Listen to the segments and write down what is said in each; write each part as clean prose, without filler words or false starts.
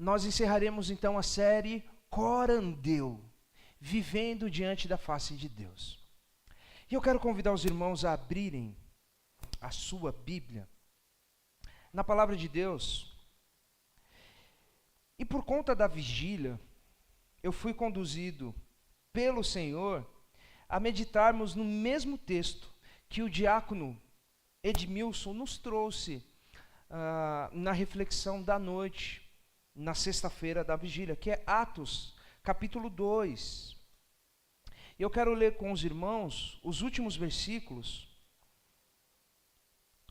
nós encerraremos então a série Corandeu, vivendo diante da face de Deus. E eu quero convidar os irmãos a abrirem a sua Bíblia na palavra de Deus. E por conta da vigília, eu fui conduzido pelo Senhor a meditarmos no mesmo texto que o diácono Edmilson nos trouxe na reflexão da noite, na sexta-feira da vigília, que é Atos, capítulo 2. Eu quero ler com os irmãos os últimos versículos,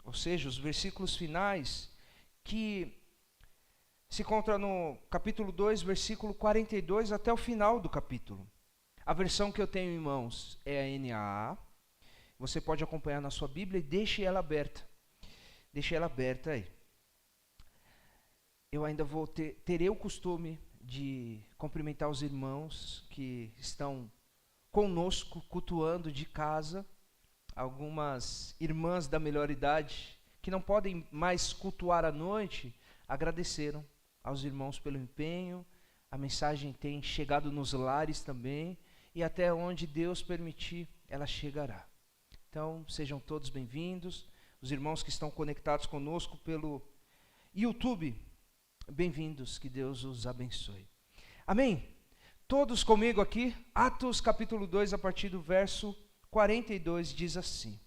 ou seja, os versículos finais, que se encontra no capítulo 2, versículo 42 até o final do capítulo. A versão que eu tenho em mãos é a NAA. Você pode acompanhar na sua Bíblia e deixe ela aberta. Deixe ela aberta aí. Eu ainda terei o costume de cumprimentar os irmãos que estão conosco, cultuando de casa. Algumas irmãs da melhor idade, que não podem mais cultuar à noite, agradeceram aos irmãos pelo empenho. A mensagem tem chegado nos lares também, e até onde Deus permitir, ela chegará. Então, sejam todos bem-vindos. Os irmãos que estão conectados conosco pelo YouTube, bem-vindos, que Deus os abençoe. Amém? Todos comigo aqui, Atos capítulo 2, a partir do verso 42, diz assim: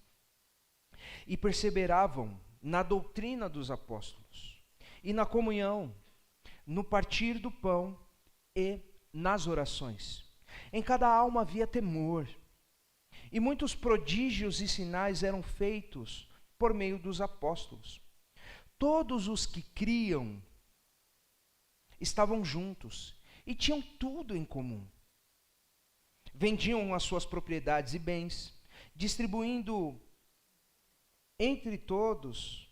E perseveravam na doutrina dos apóstolos, e na comunhão, no partir do pão e nas orações. Em cada alma havia temor, e muitos prodígios e sinais eram feitos por meio dos apóstolos. Todos os que criam estavam juntos e tinham tudo em comum. Vendiam as suas propriedades e bens, distribuindo entre todos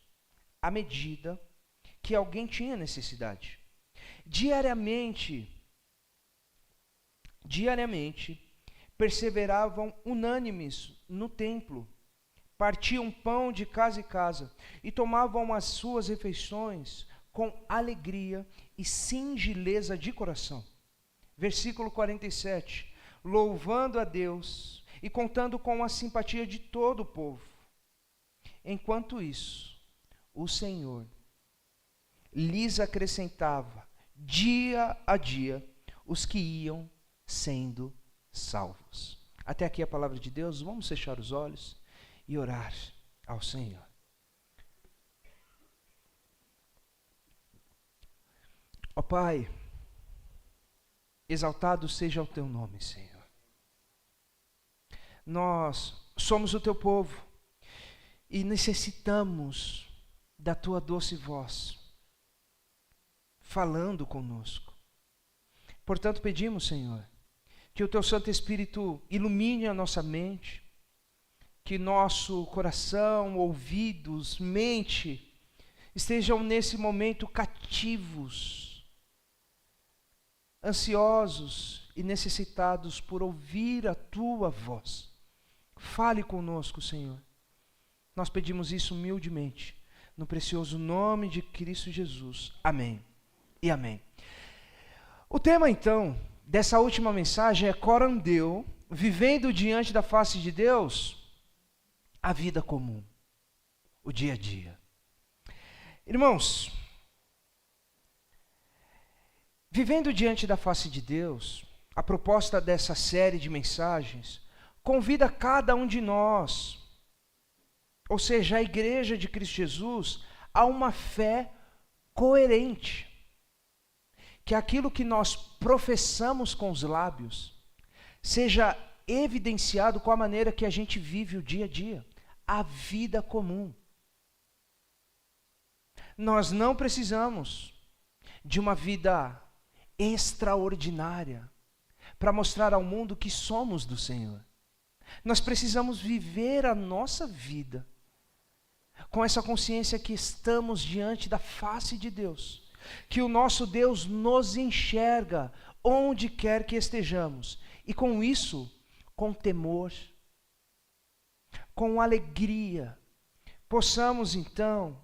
à medida que alguém tinha necessidade. Diariamente, perseveravam unânimes no templo, partiam pão de casa em casa e tomavam as suas refeições com alegria e singeleza de coração. Versículo 47, louvando a Deus e contando com a simpatia de todo o povo. Enquanto isso, o Senhor lhes acrescentava dia a dia os que iam sendo salvos. Até aqui a palavra de Deus. Vamos fechar os olhos e orar ao Senhor. Ó Pai, exaltado seja o teu nome, Senhor. Nós somos o teu povo e necessitamos da tua doce voz falando conosco. Portanto, pedimos, Senhor, que o teu Santo Espírito ilumine a nossa mente, que nosso coração, ouvidos, mente estejam nesse momento cativos, ansiosos e necessitados por ouvir a tua voz. Fale conosco, Senhor. Nós pedimos isso humildemente, no precioso nome de Cristo Jesus. Amém e amém. O tema, então, dessa última mensagem é Corandeu, vivendo diante da face de Deus, a vida comum, o dia a dia. Irmãos, vivendo diante da face de Deus, a proposta dessa série de mensagens convida cada um de nós, ou seja, a igreja de Cristo Jesus, a uma fé coerente. Que aquilo que nós professamos com os lábios seja evidenciado com a maneira que a gente vive o dia a dia, a vida comum. Nós não precisamos de uma vida extraordinária para mostrar ao mundo que somos do Senhor. Nós precisamos viver a nossa vida com essa consciência que estamos diante da face de Deus, que o nosso Deus nos enxerga onde quer que estejamos, e com isso, com temor, com alegria, possamos então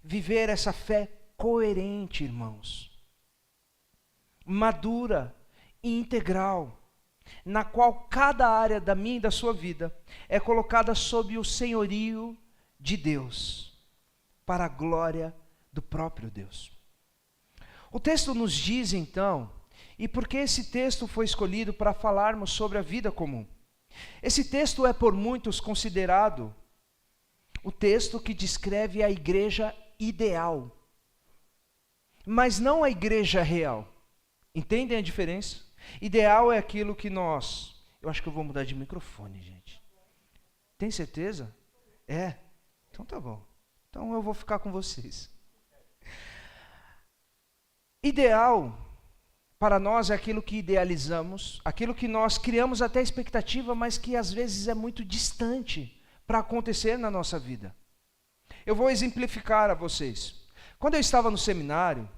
viver essa fé coerente, irmãos, madura e integral, na qual cada área da minha e da sua vida é colocada sob o senhorio de Deus, para a glória do próprio Deus. O texto nos diz então, e por que esse texto foi escolhido para falarmos sobre a vida comum? Esse texto é por muitos considerado o texto que descreve a igreja ideal, mas não a igreja real. Entendem a diferença? Ideal é aquilo que nós... Eu acho que eu vou mudar de microfone, gente. Tem certeza? É? Então tá bom. Então eu vou ficar com vocês. Ideal, para nós, é aquilo que idealizamos, aquilo que nós criamos até expectativa, mas que às vezes é muito distante para acontecer na nossa vida. Eu vou exemplificar a vocês. Quando eu estava no seminário,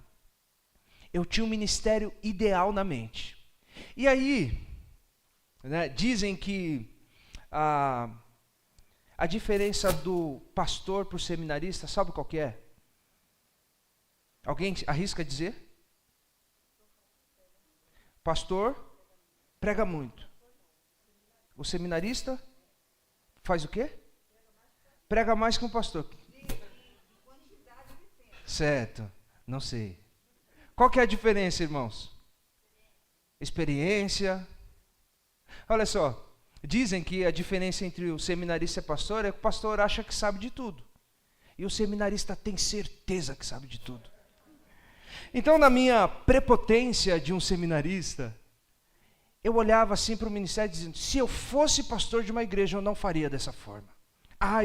eu tinha um ministério ideal na mente. E aí, dizem que a diferença do pastor para o seminarista, sabe qual que é? Alguém arrisca dizer? Pastor prega muito. O seminarista faz o quê? Prega mais que um pastor. Certo, não sei. Qual que é a diferença, irmãos? Experiência. Olha só, dizem que a diferença entre o seminarista e o pastor é que o pastor acha que sabe de tudo. E o seminarista tem certeza que sabe de tudo. Então, na minha prepotência de um seminarista, eu olhava assim para o ministério dizendo, se eu fosse pastor de uma igreja, eu não faria dessa forma.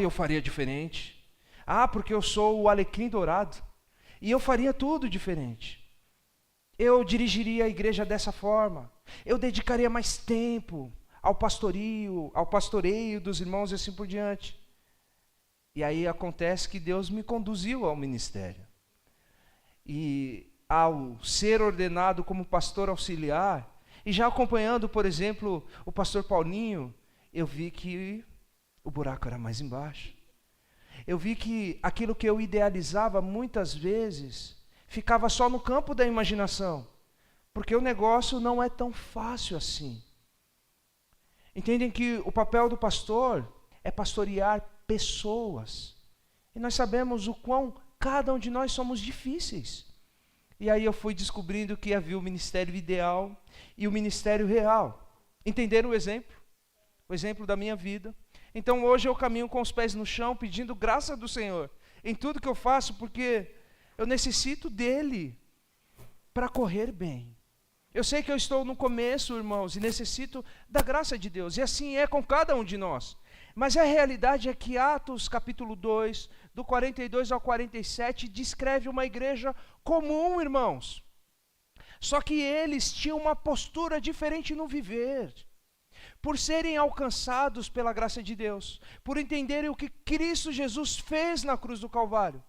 Eu faria diferente. Porque eu sou o alecrim dourado. E eu faria tudo diferente. Eu dirigiria a igreja dessa forma. Eu dedicaria mais tempo ao pastoreio dos irmãos e assim por diante. E aí acontece que Deus me conduziu ao ministério. E ao ser ordenado como pastor auxiliar, e já acompanhando, por exemplo, o pastor Paulinho, eu vi que o buraco era mais embaixo. Eu vi que aquilo que eu idealizava muitas vezes ficava só no campo da imaginação, porque o negócio não é tão fácil assim. Entendem que o papel do pastor é pastorear pessoas, e nós sabemos o quão cada um de nós somos difíceis. E aí eu fui descobrindo que havia o ministério ideal e o ministério real. Entenderam o exemplo? O exemplo da minha vida. Então hoje eu caminho com os pés no chão, pedindo graça do Senhor em tudo que eu faço, porque eu necessito dele para correr bem. Eu sei que eu estou no começo, irmãos, e necessito da graça de Deus. E assim é com cada um de nós. Mas a realidade é que Atos capítulo 2, do 42 ao 47, descreve uma igreja comum, irmãos. Só que eles tinham uma postura diferente no viver. Por serem alcançados pela graça de Deus, por entenderem o que Cristo Jesus fez na cruz do Calvário.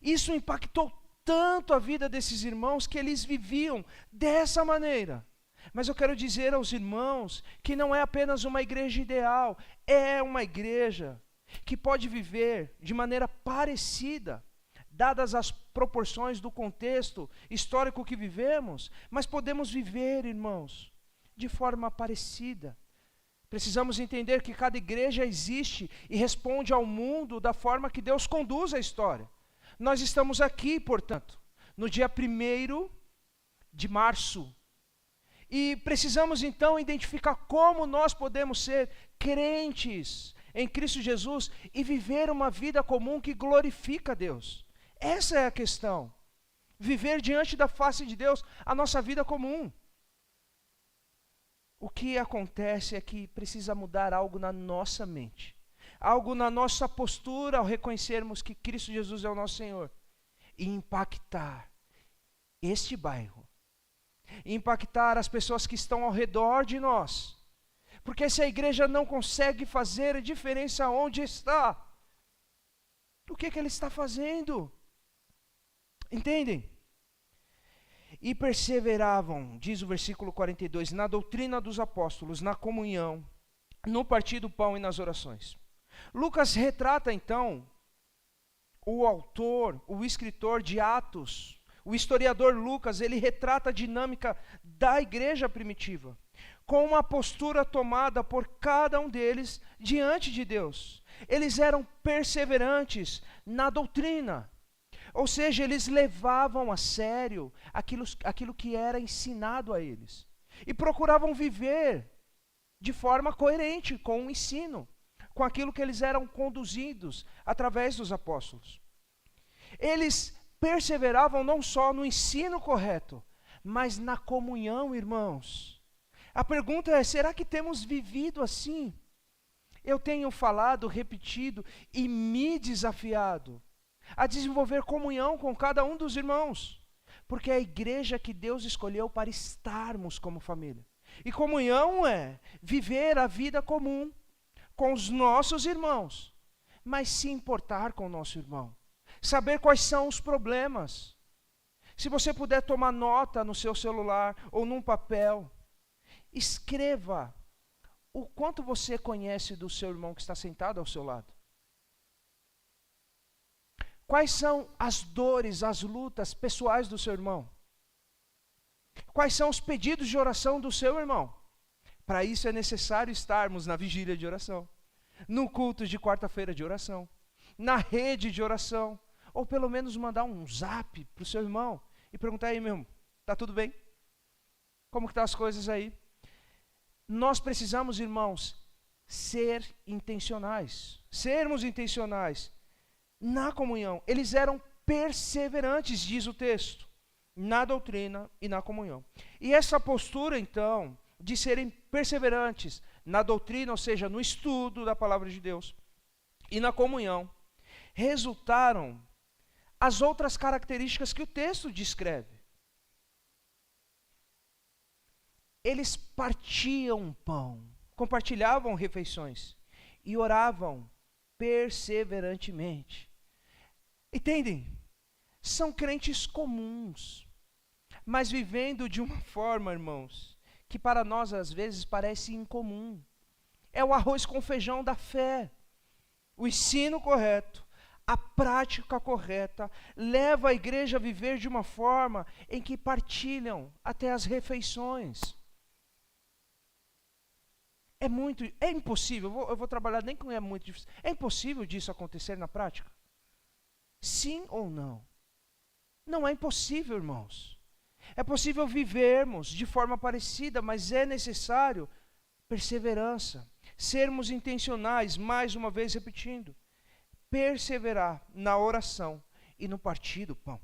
Isso impactou tanto a vida desses irmãos que eles viviam dessa maneira. Mas eu quero dizer aos irmãos que não é apenas uma igreja ideal, é uma igreja que pode viver de maneira parecida, dadas as proporções do contexto histórico que vivemos, mas podemos viver, irmãos, de forma parecida. Precisamos entender que cada igreja existe e responde ao mundo da forma que Deus conduz a história. Nós estamos aqui, portanto, no dia 1º de março. E precisamos então identificar como nós podemos ser crentes em Cristo Jesus e viver uma vida comum que glorifica a Deus. Essa é a questão. Viver diante da face de Deus a nossa vida comum. O que acontece é que precisa mudar algo na nossa mente. Algo na nossa postura ao reconhecermos que Cristo Jesus é o nosso Senhor. E impactar este bairro. E impactar as pessoas que estão ao redor de nós. Porque se a igreja não consegue fazer a diferença onde está, o que ela está fazendo? Entendem? E perseveravam, diz o versículo 42, na doutrina dos apóstolos, na comunhão, no partir do pão e nas orações. Lucas retrata então o autor, o escritor de Atos, o historiador Lucas, ele retrata a dinâmica da igreja primitiva, com uma postura tomada por cada um deles diante de Deus. Eles eram perseverantes na doutrina, ou seja, eles levavam a sério aquilo que era ensinado a eles, e procuravam viver de forma coerente com o ensino, com aquilo que eles eram conduzidos através dos apóstolos. Eles perseveravam não só no ensino correto, mas na comunhão, irmãos. A pergunta é, será que temos vivido assim? Eu tenho falado, repetido e me desafiado a desenvolver comunhão com cada um dos irmãos, porque é a igreja que Deus escolheu para estarmos como família. E comunhão é viver a vida comum com os nossos irmãos, mas se importar com o nosso irmão, saber quais são os problemas. Se você puder tomar nota no seu celular ou num papel, escreva o quanto você conhece do seu irmão que está sentado ao seu lado. Quais são as dores, as lutas pessoais do seu irmão? Quais são os pedidos de oração do seu irmão? Para isso é necessário estarmos na vigília de oração, no culto de quarta-feira de oração, na rede de oração, ou pelo menos mandar um zap para o seu irmão e perguntar: aí, meu irmão, está tudo bem? Como que estão as coisas aí? Nós precisamos, irmãos, sermos intencionais na comunhão. Eles eram perseverantes, diz o texto, na doutrina e na comunhão. E essa postura, então, de serem perseverantes na doutrina, ou seja, no estudo da palavra de Deus, e na comunhão, resultaram as outras características que o texto descreve. Eles partiam pão, compartilhavam refeições e oravam perseverantemente. Entendem? São crentes comuns, mas vivendo de uma forma, irmãos, que para nós às vezes parece incomum. É o arroz com feijão da fé. O ensino correto, a prática correta, leva a igreja a viver de uma forma em que partilham até as refeições. É impossível, eu vou trabalhar nem com é muito difícil. É impossível disso acontecer na prática? Sim ou não? Não é impossível, irmãos. É possível vivermos de forma parecida, mas é necessário perseverança, sermos intencionais, mais uma vez repetindo, perseverar na oração e no partir do pão.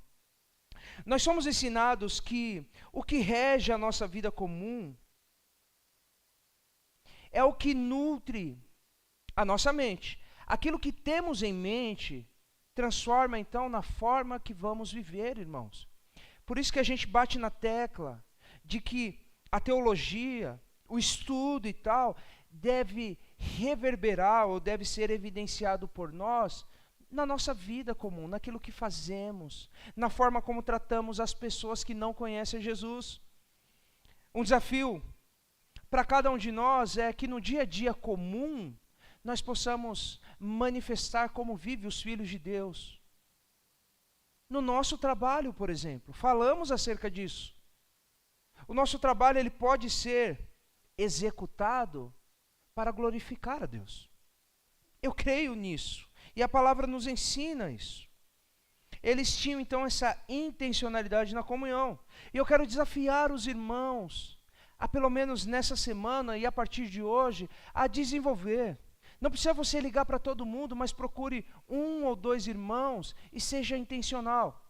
Nós somos ensinados que o que rege a nossa vida comum é o que nutre a nossa mente. Aquilo que temos em mente transforma então na forma que vamos viver, irmãos. Por isso que a gente bate na tecla de que a teologia, o estudo e tal, deve reverberar ou deve ser evidenciado por nós na nossa vida comum, naquilo que fazemos, na forma como tratamos as pessoas que não conhecem Jesus. Um desafio para cada um de nós é que no dia a dia comum nós possamos manifestar como vivem os filhos de Deus. No nosso trabalho, por exemplo, falamos acerca disso. O nosso trabalho ele pode ser executado para glorificar a Deus. Eu creio nisso. E a palavra nos ensina isso. Eles tinham então essa intencionalidade na comunhão. E eu quero desafiar os irmãos a pelo menos nessa semana e a partir de hoje, a desenvolver. Não precisa você ligar para todo mundo, mas procure 1 ou 2 irmãos e seja intencional.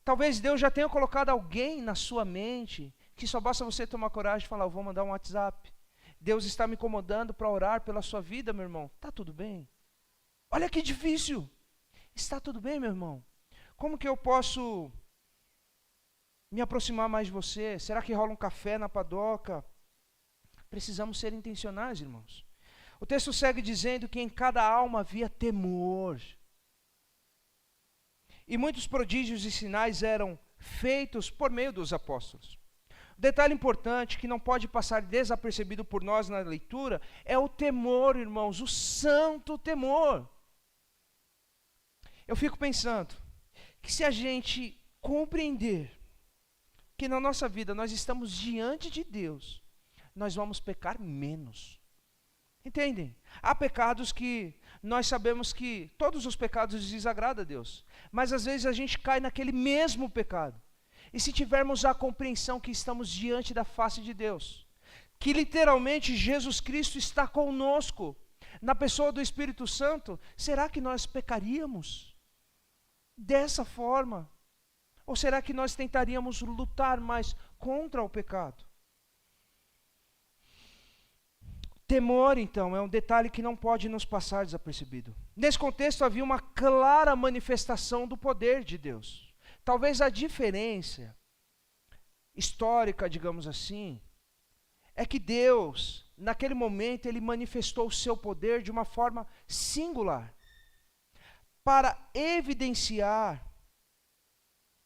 Talvez Deus já tenha colocado alguém na sua mente que só basta você tomar coragem e falar: eu vou mandar um WhatsApp. Deus está me incomodando para orar pela sua vida, meu irmão. Está tudo bem? Olha que difícil. Está tudo bem, meu irmão? Como que eu posso me aproximar mais de você? Será que rola um café na padoca? Precisamos ser intencionais, irmãos. O texto segue dizendo que em cada alma havia temor. E muitos prodígios e sinais eram feitos por meio dos apóstolos. Detalhe importante que não pode passar desapercebido por nós na leitura é o temor, irmãos, o santo temor. Eu fico pensando que se a gente compreender que na nossa vida nós estamos diante de Deus, nós vamos pecar menos. Entendem? Há pecados que nós sabemos que todos os pecados desagradam a Deus, mas às vezes a gente cai naquele mesmo pecado. E se tivermos a compreensão que estamos diante da face de Deus, que literalmente Jesus Cristo está conosco, na pessoa do Espírito Santo, será que nós pecaríamos dessa forma? Ou será que nós tentaríamos lutar mais contra o pecado? Temor, então, é um detalhe que não pode nos passar desapercebido. Nesse contexto havia uma clara manifestação do poder de Deus. Talvez a diferença histórica, digamos assim, é que Deus, naquele momento, Ele manifestou o seu poder de uma forma singular, para evidenciar,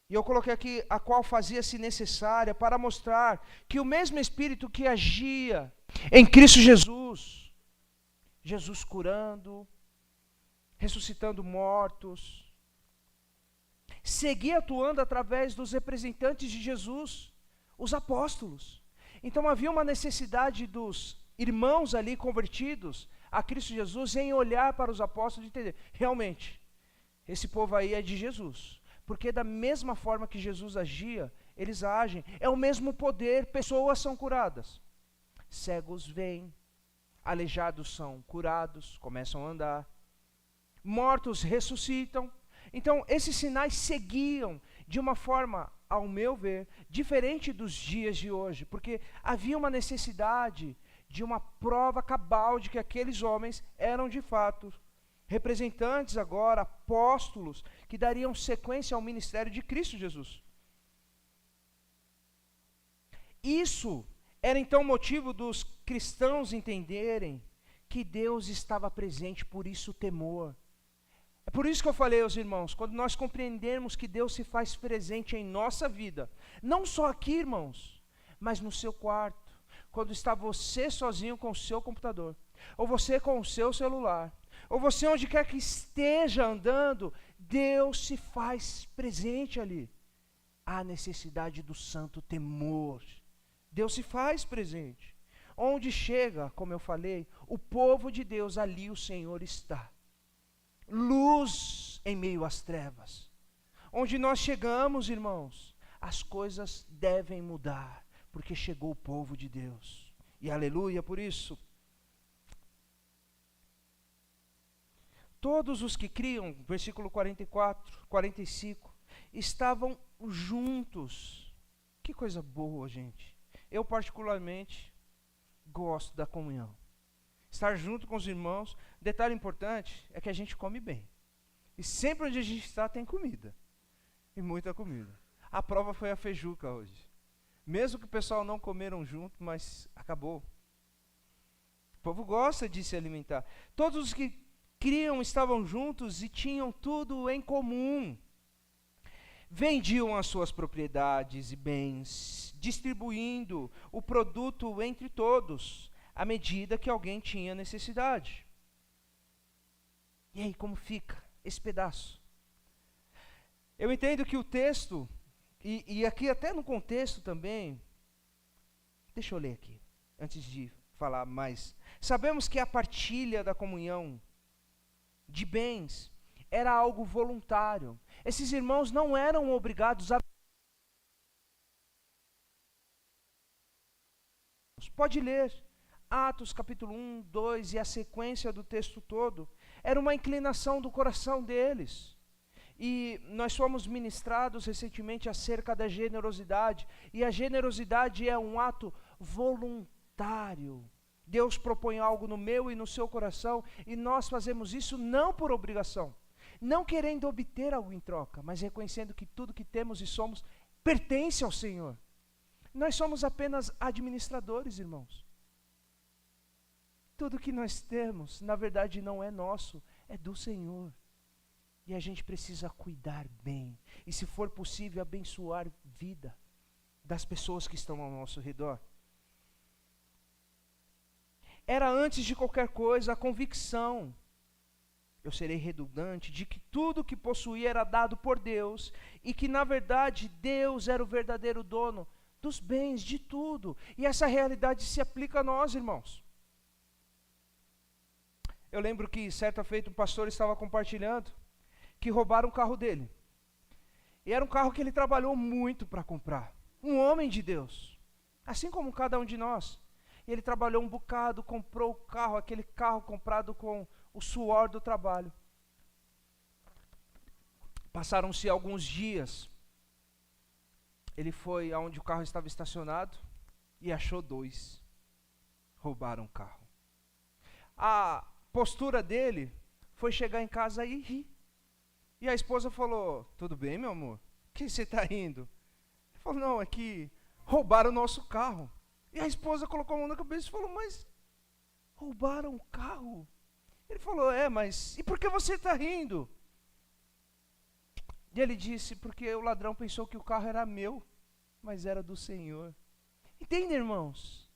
e eu coloquei aqui a qual fazia-se necessária, para mostrar que o mesmo Espírito que agia em Cristo Jesus, Jesus curando, ressuscitando mortos, seguia atuando através dos representantes de Jesus, os apóstolos. Então havia uma necessidade dos irmãos ali convertidos a Cristo Jesus em olhar para os apóstolos e entender, realmente, esse povo aí é de Jesus. Porque da mesma forma que Jesus agia, eles agem. É o mesmo poder, pessoas são curadas. Cegos veem, aleijados são curados, começam a andar. Mortos ressuscitam. Então, esses sinais seguiam de uma forma, ao meu ver, diferente dos dias de hoje. Porque havia uma necessidade de uma prova cabal de que aqueles homens eram de fato representantes agora, apóstolos, que dariam sequência ao ministério de Cristo Jesus. Isso era então motivo dos cristãos entenderem que Deus estava presente, por isso o temor. É por isso que eu falei aos irmãos, quando nós compreendermos que Deus se faz presente em nossa vida, não só aqui, irmãos, mas no seu quarto, quando está você sozinho com o seu computador, ou você com o seu celular, ou você onde quer que esteja andando, Deus se faz presente ali. Há necessidade do santo temor. Deus se faz presente. Onde chega, como eu falei, o povo de Deus, ali o Senhor está. Luz em meio às trevas. Onde nós chegamos, irmãos, as coisas devem mudar, porque chegou o povo de Deus. E aleluia por isso. Todos os que criam, versículo 44, 45, estavam juntos. Que coisa boa, gente. Eu particularmente gosto da comunhão. Estar junto com os irmãos. Detalhe importante é que a gente come bem. E sempre onde a gente está tem comida. E muita comida. A prova foi a feijuca hoje. Mesmo que o pessoal não comeram junto, mas acabou. O povo gosta de se alimentar. Todos os que criam estavam juntos e tinham tudo em comum. Vendiam as suas propriedades e bens, distribuindo o produto entre todos, à medida que alguém tinha necessidade. E aí, como fica esse pedaço? Eu entendo que o texto, e aqui até no contexto também, deixa eu ler aqui, antes de falar mais. Sabemos que a partilha da comunhão de bens era algo voluntário. Esses irmãos não eram obrigados a... Pode ler Atos capítulo 1, 2 e a sequência do texto todo. Era uma inclinação do coração deles. E nós fomos ministrados recentemente acerca da generosidade. E a generosidade é um ato voluntário. Deus propõe algo no meu e no seu coração, e nós fazemos isso não por obrigação, não querendo obter algo em troca, mas reconhecendo que tudo que temos e somos pertence ao Senhor. Nós somos apenas administradores, irmãos. Tudo que nós temos, na verdade, não é nosso, é do Senhor. E a gente precisa cuidar bem, e se for possível, abençoar a vida das pessoas que estão ao nosso redor. Era antes de qualquer coisa a convicção eu serei redundante, de que tudo que possuía era dado por Deus e que, na verdade, Deus era o verdadeiro dono dos bens, de tudo. E essa realidade se aplica a nós, irmãos. Eu lembro que, certa feita, um pastor estava compartilhando que roubaram o carro dele. E era um carro que ele trabalhou muito para comprar. Um homem de Deus, assim como cada um de nós. Ele trabalhou um bocado, comprou o carro, aquele carro comprado com o suor do trabalho. Passaram-se alguns dias. Ele foi aonde o carro estava estacionado e achou 2. Roubaram o carro. A postura dele foi chegar em casa e rir. E a esposa falou: tudo bem, meu amor? Por que você está rindo? Ele falou: não, é que roubaram o nosso carro. E a esposa colocou a mão na cabeça e falou: mas roubaram o carro? Ele falou: mas e por que você está rindo? E ele disse: porque o ladrão pensou que o carro era meu, mas era do Senhor. Entende, irmãos?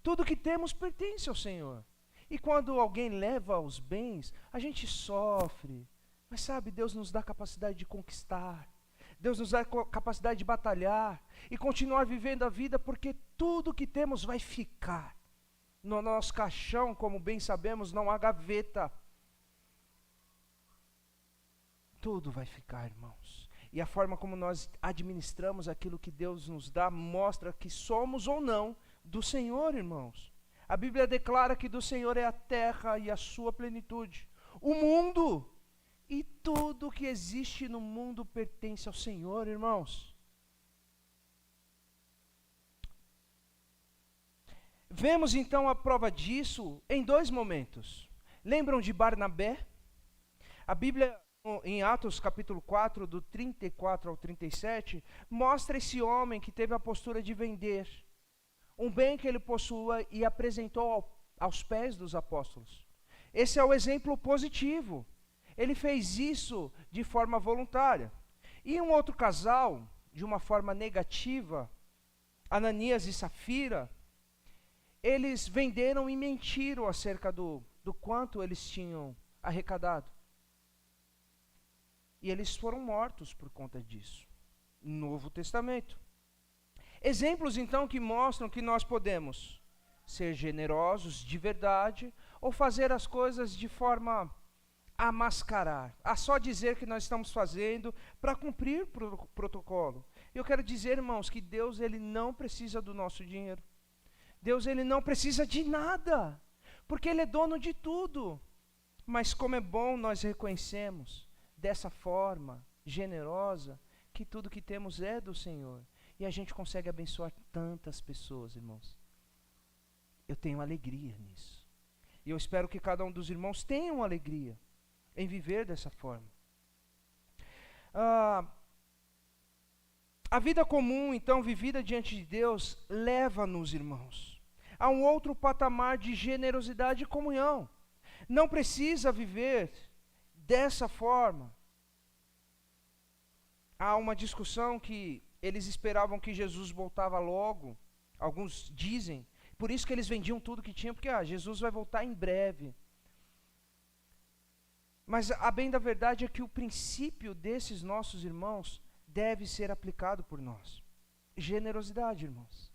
Tudo que temos pertence ao Senhor. E quando alguém leva os bens, a gente sofre. Mas sabe, Deus nos dá capacidade de conquistar. Deus nos dá capacidade de batalhar e continuar vivendo a vida, porque tudo que temos vai ficar. No nosso caixão, como bem sabemos, não há gaveta. Tudo vai ficar, irmãos. E a forma como nós administramos aquilo que Deus nos dá mostra que somos ou não do Senhor, irmãos. A Bíblia declara que do Senhor é a terra e a sua plenitude. O mundo e tudo que existe no mundo pertence ao Senhor, irmãos. Vemos então a prova disso em 2 momentos. Lembram de Barnabé? A Bíblia, em Atos capítulo 4, do 34 ao 37, mostra esse homem que teve a postura de vender um bem que ele possuía e apresentou aos pés dos apóstolos. Esse é o exemplo positivo. Ele fez isso de forma voluntária. E um outro casal, de uma forma negativa, Ananias e Safira, eles venderam e mentiram acerca do quanto eles tinham arrecadado. E eles foram mortos por conta disso. Novo Testamento. Exemplos, então, que mostram que nós podemos ser generosos de verdade ou fazer as coisas de forma a mascarar, a só dizer que nós estamos fazendo para cumprir o protocolo. Eu quero dizer, irmãos, que Deus ele não precisa do nosso dinheiro. Deus ele não precisa de nada, porque Ele é dono de tudo. Mas como é bom nós reconhecemos dessa forma generosa que tudo que temos é do Senhor. E a gente consegue abençoar tantas pessoas, irmãos. Eu tenho alegria nisso. E eu espero que cada um dos irmãos tenha uma alegria em viver dessa forma. A vida comum, então, vivida diante de Deus, leva-nos, irmãos, a um outro patamar de generosidade e comunhão. Não precisa viver dessa forma. Há uma discussão que eles esperavam que Jesus voltava logo. Alguns dizem, por isso que eles vendiam tudo que tinham, porque Jesus vai voltar em breve. Mas a bem da verdade é que o princípio desses nossos irmãos deve ser aplicado por nós. Generosidade, irmãos.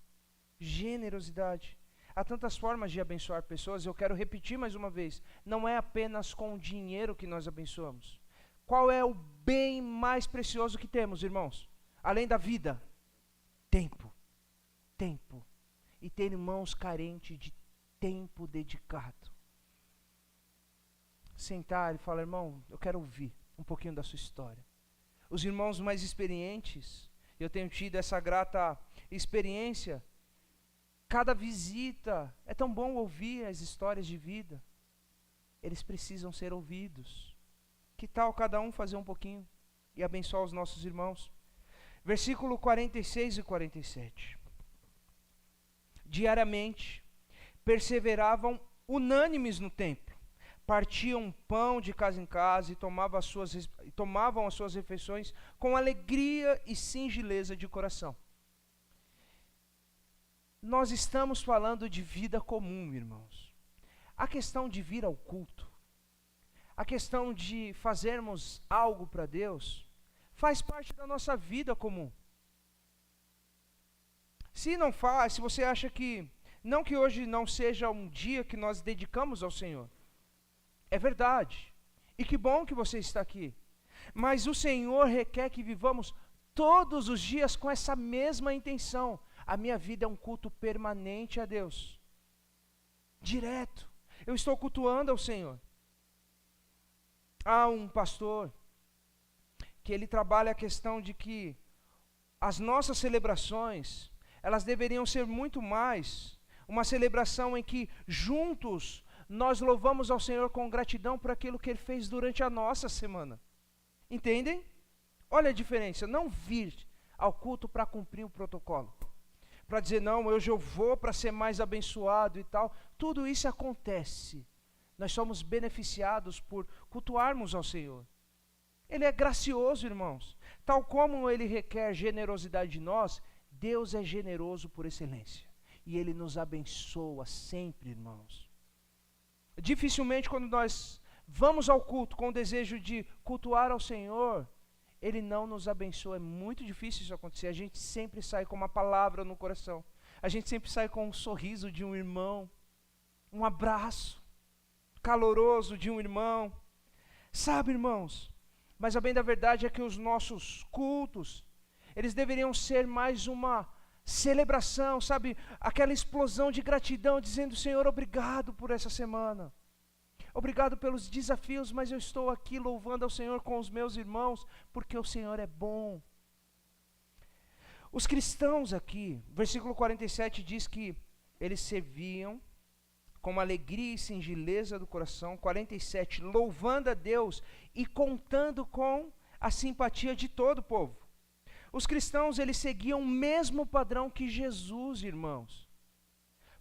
Generosidade. Há tantas formas de abençoar pessoas, eu quero repetir mais uma vez, não é apenas com o dinheiro que nós abençoamos. Qual é o bem mais precioso que temos, irmãos? Além da vida? Tempo. Tempo. E ter irmãos carentes de tempo dedicado. Sentar e falar, irmão, eu quero ouvir um pouquinho da sua história. Os irmãos mais experientes, eu tenho tido essa grata experiência. Cada visita, é tão bom ouvir as histórias de vida. Eles precisam ser ouvidos. Que tal cada um fazer um pouquinho e abençoar os nossos irmãos? Versículo 46 e 47. Diariamente, perseveravam unânimes no templo, partiam pão de casa em casa e tomavam as suas refeições com alegria e singeleza de coração. Nós estamos falando de vida comum, irmãos. A questão de vir ao culto, a questão de fazermos algo para Deus faz parte da nossa vida comum. Se não faz, se você acha que, não que hoje não seja um dia que nós dedicamos ao Senhor, é verdade, e que bom que você está aqui, mas o Senhor requer que vivamos todos os dias com essa mesma intenção. A minha vida é um culto permanente a Deus, direto, eu estou cultuando ao Senhor. Há um pastor que ele trabalha a questão de que as nossas celebrações, elas deveriam ser muito mais uma celebração em que juntos nós louvamos ao Senhor com gratidão por aquilo que Ele fez durante a nossa semana. Entendem? Olha a diferença, não vir ao culto para cumprir o protocolo, para dizer, não, hoje eu vou para ser mais abençoado e tal. Tudo isso acontece. Nós somos beneficiados por cultuarmos ao Senhor. Ele é gracioso, irmãos. Tal como Ele requer generosidade de nós, Deus é generoso por excelência. E Ele nos abençoa sempre, irmãos. Dificilmente quando nós vamos ao culto com o desejo de cultuar ao Senhor, Ele não nos abençoa. É muito difícil isso acontecer. A gente sempre sai com uma palavra no coração. A gente sempre sai com um sorriso de um irmão, um abraço caloroso de um irmão. Sabe, irmãos, mas a bem da verdade é que os nossos cultos, eles deveriam ser mais uma celebração, sabe? Aquela explosão de gratidão, dizendo, Senhor, obrigado por essa semana. Obrigado pelos desafios, mas eu estou aqui louvando ao Senhor com os meus irmãos, porque o Senhor é bom. Os cristãos aqui, versículo 47 diz que eles serviam com alegria e singeleza do coração. 47, louvando a Deus e contando com a simpatia de todo o povo. Os cristãos, eles seguiam o mesmo padrão que Jesus, irmãos.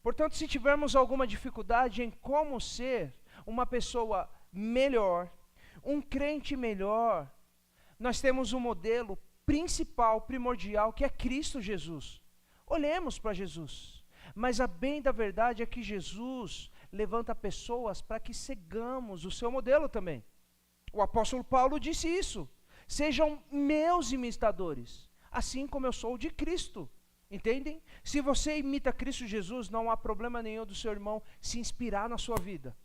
Portanto, se tivermos alguma dificuldade em como ser uma pessoa melhor, um crente melhor, nós temos um modelo principal, primordial, que é Cristo Jesus. Olhemos para Jesus. Mas a bem da verdade é que Jesus levanta pessoas para que sigamos o seu modelo também. O apóstolo Paulo disse isso. Sejam meus imitadores, assim como eu sou de Cristo. Entendem? Se você imita Cristo Jesus, não há problema nenhum do seu irmão se inspirar na sua vida.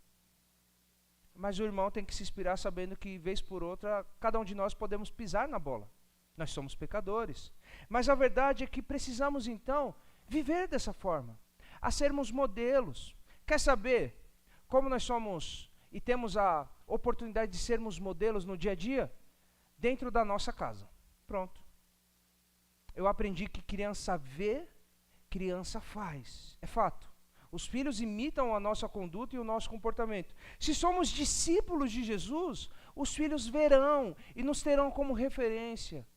Mas o irmão tem que se inspirar sabendo que, vez por outra, cada um de nós podemos pisar na bola. Nós somos pecadores. Mas a verdade é que precisamos, então, viver dessa forma, a sermos modelos. Quer saber como nós somos e temos a oportunidade de sermos modelos no dia a dia? Dentro da nossa casa. Pronto. Eu aprendi que criança vê, criança faz. É fato. Os filhos imitam a nossa conduta e o nosso comportamento. Se somos discípulos de Jesus, os filhos verão e nos terão como referência.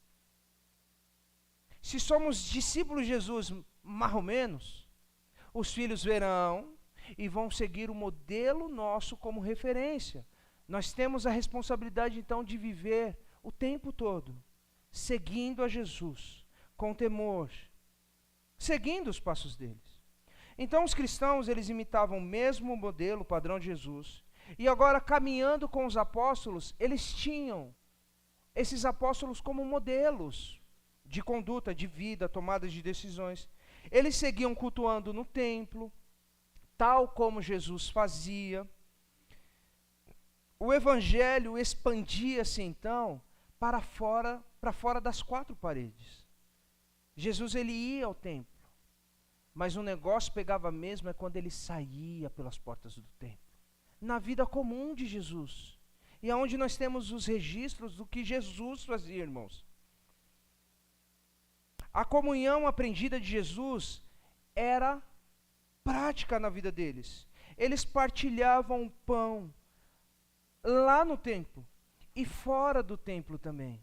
Se somos discípulos de Jesus, mais ou menos, os filhos verão e vão seguir o modelo nosso como referência. Nós temos a responsabilidade, então, de viver o tempo todo seguindo a Jesus, com temor, seguindo os passos deles. Então, os cristãos, eles imitavam o mesmo modelo, o padrão de Jesus, e agora, caminhando com os apóstolos, eles tinham esses apóstolos como modelos de conduta, de vida, tomada de decisões. Eles seguiam cultuando no templo, tal como Jesus fazia. O evangelho expandia-se então para fora das quatro paredes. Jesus, ele ia ao templo, mas o negócio pegava mesmo é quando ele saía pelas portas do templo. Na vida comum de Jesus. E aonde nós temos os registros do que Jesus fazia, irmãos. A comunhão aprendida de Jesus era prática na vida deles. Eles partilhavam o pão lá no templo e fora do templo também.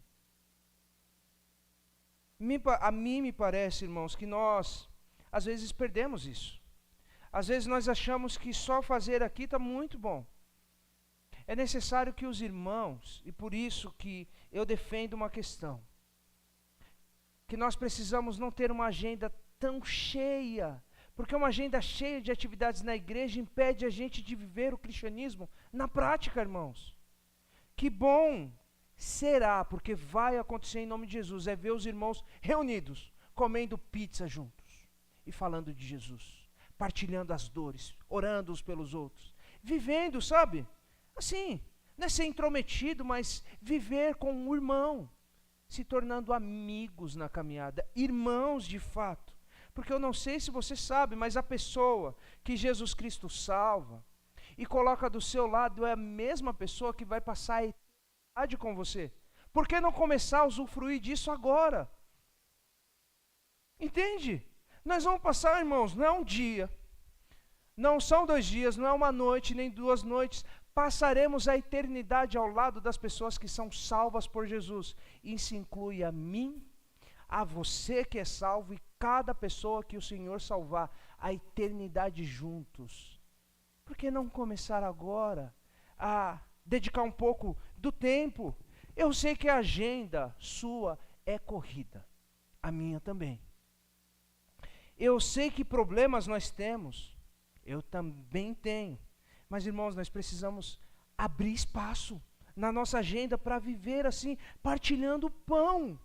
A mim me parece, irmãos, que nós às vezes perdemos isso. Às vezes nós achamos que só fazer aqui está muito bom. É necessário que os irmãos, e por isso que eu defendo uma questão, que nós precisamos não ter uma agenda tão cheia, porque uma agenda cheia de atividades na igreja impede a gente de viver o cristianismo na prática, irmãos. Que bom será, porque vai acontecer em nome de Jesus, é ver os irmãos reunidos, comendo pizza juntos e falando de Jesus, partilhando as dores, orando uns pelos outros, vivendo, sabe? Assim, não é ser intrometido, mas viver com um irmão, se tornando amigos na caminhada, irmãos de fato. Porque eu não sei se você sabe, mas a pessoa que Jesus Cristo salva e coloca do seu lado é a mesma pessoa que vai passar a eternidade com você. Por que não começar a usufruir disso agora? Entende? Nós vamos passar, irmãos, não é um dia, não são 2 dias, não é uma noite, nem 2 noites. Passaremos a eternidade ao lado das pessoas que são salvas por Jesus. Isso inclui a mim, a você que é salvo e cada pessoa que o Senhor salvar, a eternidade juntos. Por que não começar agora a dedicar um pouco do tempo? Eu sei que a agenda sua é corrida, a minha também. Eu sei que problemas nós temos, eu também tenho. Mas, irmãos, nós precisamos abrir espaço na nossa agenda para viver assim, partilhando o pão.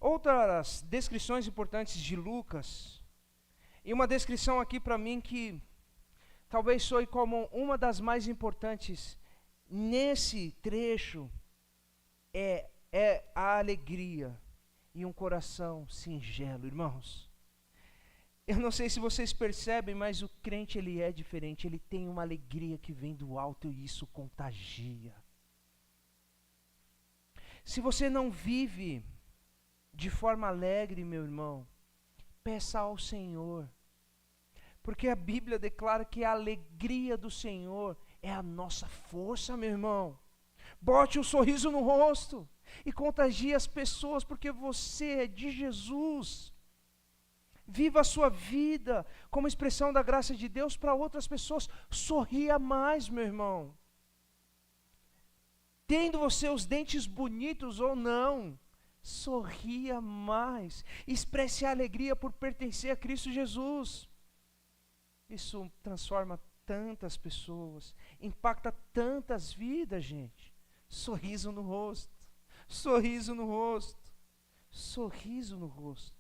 Outras descrições importantes de Lucas, e uma descrição aqui para mim que talvez soe como uma das mais importantes nesse trecho, é a alegria e um coração singelo, irmãos. Eu não sei se vocês percebem, mas o crente ele é diferente, ele tem uma alegria que vem do alto e isso contagia. Se você não vive de forma alegre, meu irmão, peça ao Senhor, porque a Bíblia declara que a alegria do Senhor é a nossa força, meu irmão. Bote um sorriso no rosto e contagie as pessoas, porque você é de Jesus. Viva a sua vida como expressão da graça de Deus para outras pessoas. Sorria mais, meu irmão. Tendo você os dentes bonitos ou não, sorria mais. Expresse a alegria por pertencer a Cristo Jesus. Isso transforma tantas pessoas, impacta tantas vidas, gente. Sorriso no rosto, sorriso no rosto, sorriso no rosto.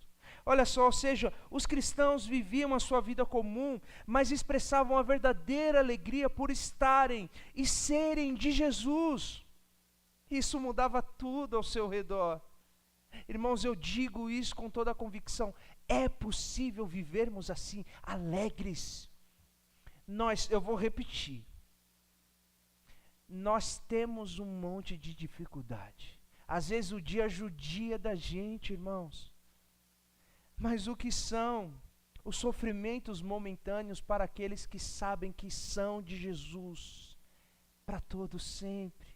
Olha só, ou seja, os cristãos viviam a sua vida comum, mas expressavam a verdadeira alegria por estarem e serem de Jesus. Isso mudava tudo ao seu redor. Irmãos, eu digo isso com toda a convicção. É possível vivermos assim, alegres. Eu vou repetir. Nós temos um monte de dificuldade. Às vezes o dia judia da gente, irmãos. Mas o que são os sofrimentos momentâneos para aqueles que sabem que são de Jesus, para todo sempre,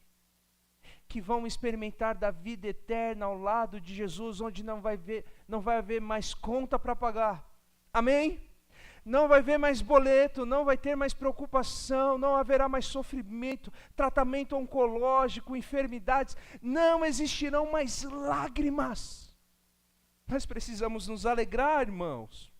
que vão experimentar da vida eterna ao lado de Jesus, onde não vai haver mais conta para pagar, amém? Não vai haver mais boleto, não vai ter mais preocupação, não haverá mais sofrimento, tratamento oncológico, enfermidades, não existirão mais lágrimas. Nós precisamos nos alegrar, irmãos.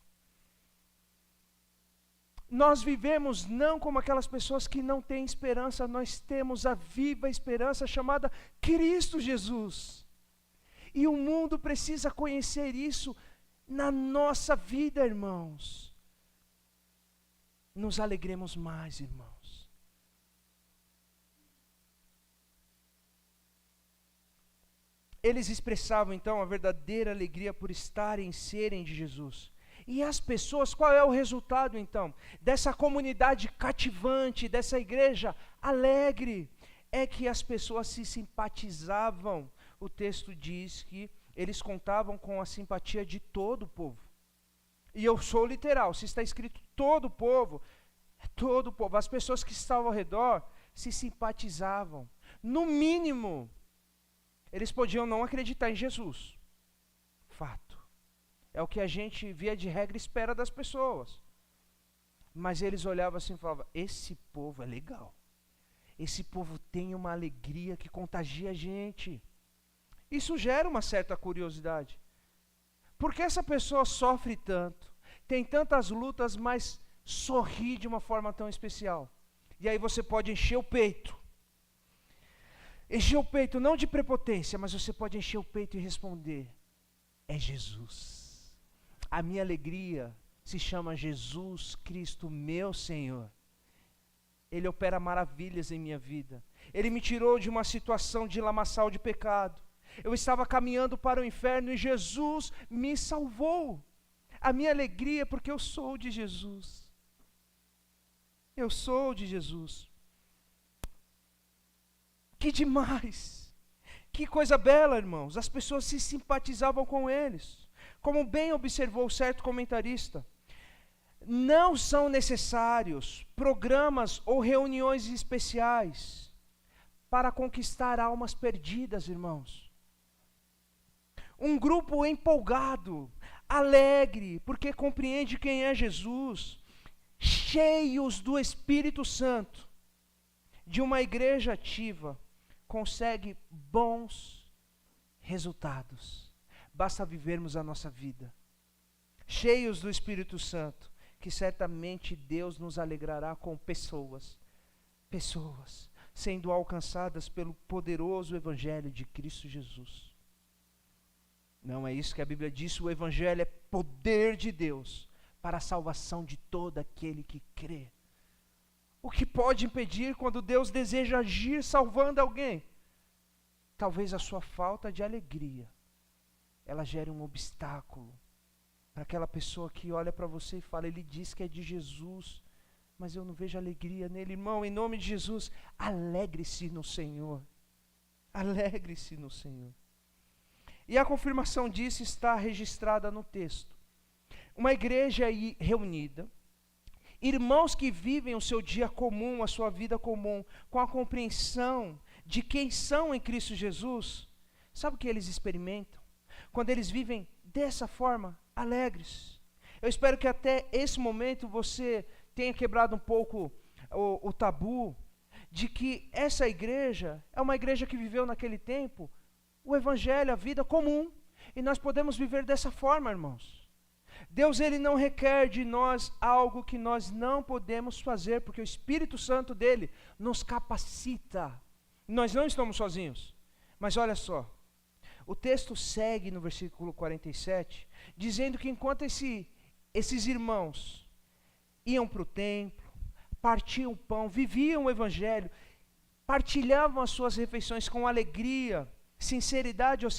Nós vivemos não como aquelas pessoas que não têm esperança, nós temos a viva esperança chamada Cristo Jesus. E o mundo precisa conhecer isso na nossa vida, irmãos. Nos alegremos mais, irmãos. Eles expressavam então a verdadeira alegria por estarem e serem de Jesus. E as pessoas, qual é o resultado então dessa comunidade cativante, dessa igreja alegre? É que as pessoas se simpatizavam. O texto diz que eles contavam com a simpatia de todo o povo. E eu sou literal, se está escrito todo o povo, é todo o povo. As pessoas que estavam ao redor se simpatizavam. No mínimo, eles podiam não acreditar em Jesus. Fato. É o que a gente, via de regra, espera das pessoas. Mas eles olhavam assim e falavam, esse povo é legal. Esse povo tem uma alegria que contagia a gente. Isso gera uma certa curiosidade. Por que essa pessoa sofre tanto? Tem tantas lutas, mas sorri de uma forma tão especial? E aí você pode encher o peito. Encher o peito não de prepotência, mas você pode encher o peito e responder: é Jesus. A minha alegria se chama Jesus Cristo, meu Senhor. Ele opera maravilhas em minha vida. Ele me tirou de uma situação de lamaçal de pecado. Eu estava caminhando para o inferno e Jesus me salvou. A minha alegria é porque eu sou de Jesus. Eu sou de Jesus. Que demais! Que coisa bela, irmãos. As pessoas se simpatizavam com eles. Como bem observou certo comentarista, não são necessários programas ou reuniões especiais para conquistar almas perdidas, irmãos. Um grupo empolgado, alegre, porque compreende quem é Jesus, cheios do Espírito Santo, de uma igreja ativa, consegue bons resultados. Basta vivermos a nossa vida cheios do Espírito Santo, que certamente Deus nos alegrará com pessoas sendo alcançadas pelo poderoso Evangelho de Cristo Jesus. Não é isso que a Bíblia diz? O Evangelho é poder de Deus para a salvação de todo aquele que crê. O que pode impedir quando Deus deseja agir salvando alguém? Talvez a sua falta de alegria, ela gere um obstáculo para aquela pessoa que olha para você e fala: ele diz que é de Jesus, mas eu não vejo alegria nele. Irmão, em nome de Jesus, alegre-se no Senhor. Alegre-se no Senhor. E a confirmação disso está registrada no texto. Uma igreja reunida, irmãos que vivem o seu dia comum, a sua vida comum, com a compreensão de quem são em Cristo Jesus. Sabe o que eles experimentam? Quando eles vivem dessa forma, alegres. Eu espero que até esse momento você tenha quebrado um pouco o tabu de que essa igreja é uma igreja que viveu naquele tempo o Evangelho, a vida comum, e nós podemos viver dessa forma, irmãos. Deus, ele não requer de nós algo que nós não podemos fazer, porque o Espírito Santo dele nos capacita. Nós não estamos sozinhos. Mas olha só, o texto segue no versículo 47, dizendo que enquanto esses irmãos iam para o templo, partiam o pão, viviam o Evangelho, partilhavam as suas refeições com alegria, sinceridade ou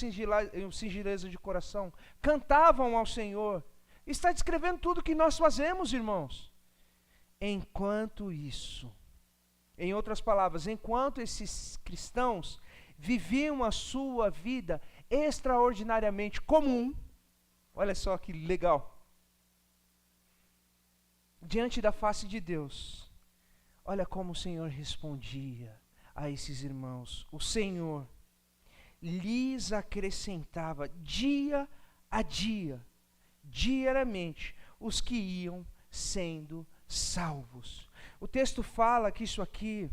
singeleza de coração, cantavam ao Senhor. Está descrevendo tudo o que nós fazemos, irmãos. Enquanto isso, em outras palavras, enquanto esses cristãos viviam a sua vida extraordinariamente comum, olha só que legal, diante da face de Deus, olha como o Senhor respondia a esses irmãos. O Senhor lhes acrescentava dia a dia, diariamente, os que iam sendo salvos. O texto fala que isso aqui,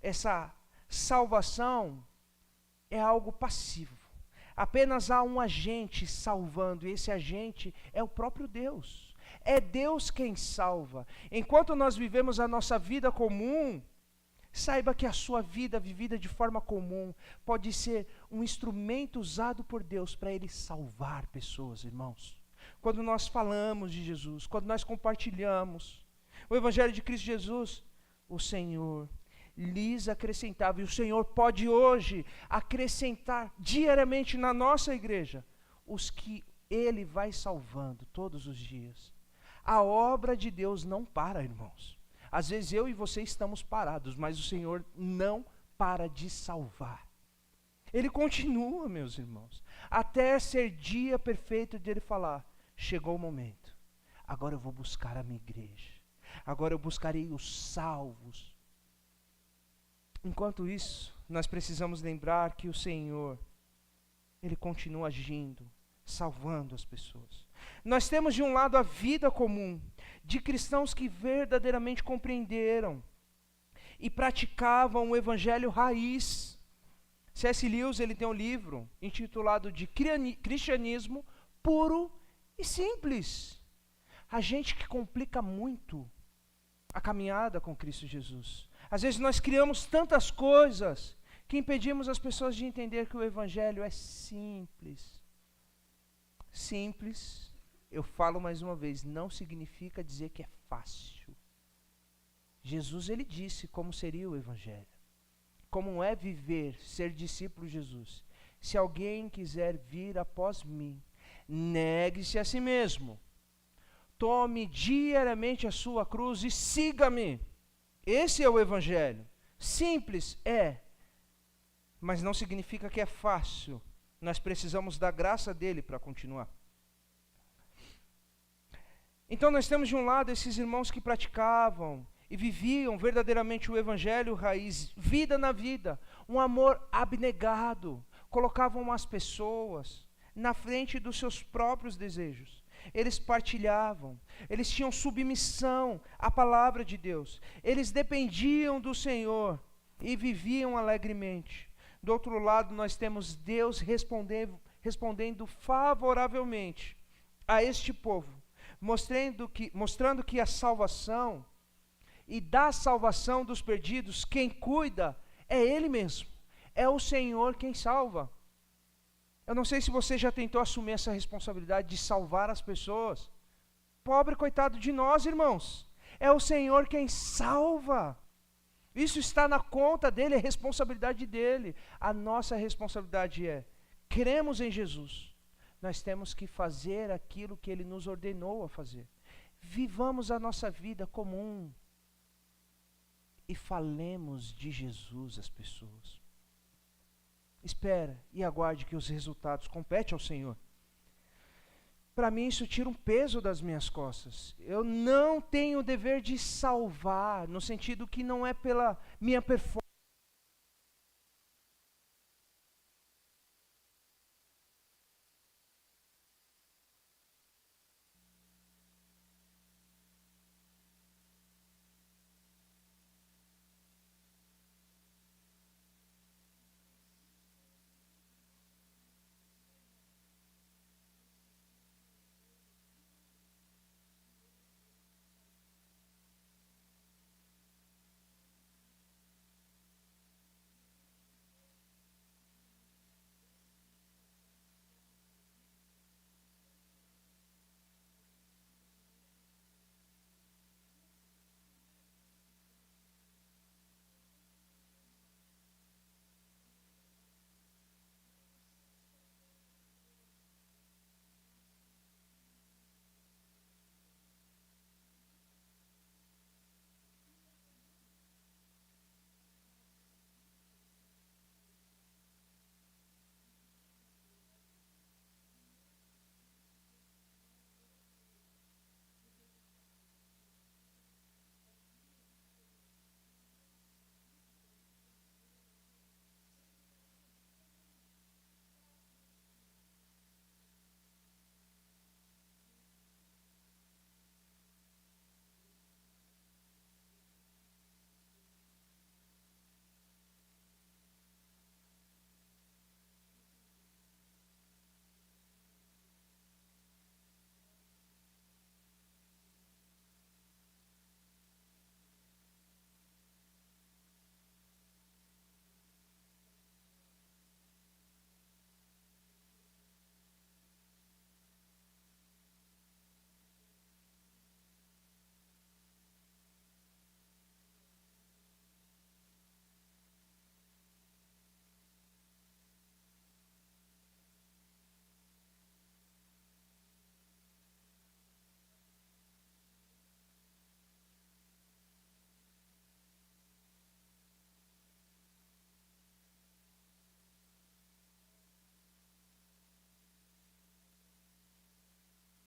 essa salvação, é algo passivo. Apenas há um agente salvando, e esse agente é o próprio Deus. É Deus quem salva. Enquanto nós vivemos a nossa vida comum, saiba que a sua vida vivida de forma comum pode ser um instrumento usado por Deus para Ele salvar pessoas, irmãos. Quando nós falamos de Jesus, quando nós compartilhamos o Evangelho de Cristo Jesus, o Senhor lhes acrescentava, e o Senhor pode hoje acrescentar diariamente na nossa igreja os que Ele vai salvando todos os dias. A obra de Deus não para, irmãos. Às vezes eu e você estamos parados, mas o Senhor não para de salvar. Ele continua, meus irmãos, até ser dia perfeito de Ele falar: chegou o momento, agora eu vou buscar a minha igreja, agora eu buscarei os salvos. Enquanto isso, nós precisamos lembrar que o Senhor, Ele continua agindo, salvando as pessoas. Nós temos de um lado a vida comum, de cristãos que verdadeiramente compreenderam e praticavam o Evangelho raiz. C.S. Lewis, ele tem um livro intitulado de Cristianismo Puro e Simples. A gente que complica muito a caminhada com Cristo Jesus. Às vezes nós criamos tantas coisas que impedimos as pessoas de entender que o Evangelho é simples. Simples, eu falo mais uma vez, não significa dizer que é fácil. Jesus, ele disse como seria o Evangelho. Como é viver, ser discípulo de Jesus. Se alguém quiser vir após mim, negue-se a si mesmo. Tome diariamente a sua cruz e siga-me. Esse é o Evangelho. Simples, mas não significa que é fácil. Nós precisamos da graça dele para continuar. Então nós temos de um lado esses irmãos que praticavam e viviam verdadeiramente o Evangelho raiz, vida na vida, um amor abnegado, colocavam as pessoas na frente dos seus próprios desejos. Eles partilhavam, eles tinham submissão à palavra de Deus, eles dependiam do Senhor e viviam alegremente. Do outro lado, nós temos Deus respondendo favoravelmente a este povo, mostrando que a salvação e da salvação dos perdidos, quem cuida é Ele mesmo, é o Senhor quem salva. Eu não sei se você já tentou assumir essa responsabilidade de salvar as pessoas. Pobre coitado de nós, irmãos. É o Senhor quem salva. Isso está na conta dele, é responsabilidade dele. A nossa responsabilidade é, cremos em Jesus, nós temos que fazer aquilo que ele nos ordenou a fazer. Vivamos a nossa vida comum e falemos de Jesus às pessoas. Espera e aguarde que os resultados competem ao Senhor. Para mim isso tira um peso das minhas costas. Eu não tenho o dever de salvar, no sentido que não é pela minha performance,